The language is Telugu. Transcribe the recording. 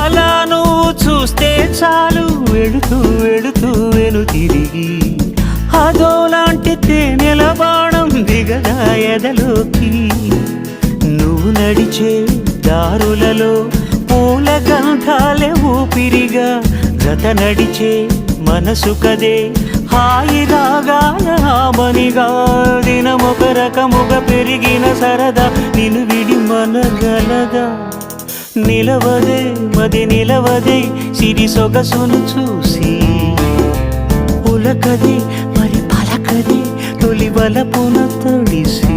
అలా నువ్వు చూస్తే చాలు వెళుతూ వెళుతూ వెను తిరిగి అదోలాంటి తేనెల బాణం దిగదా ఎదలోకి నువ్వు నడిచే దారులలో పూల గంధాలే ఊపిరిగా జత నడిచే మనసు కదే హాయి రాగాల హామనిగా దినమొక రకముగా పెరిగిన సరదా నిన్ను విడి మనగలదా నిలవదే మది నిలవదే సిరి సొగసును చూసి పులకదే మరి పలకదే తొలి వలపున తొడిసి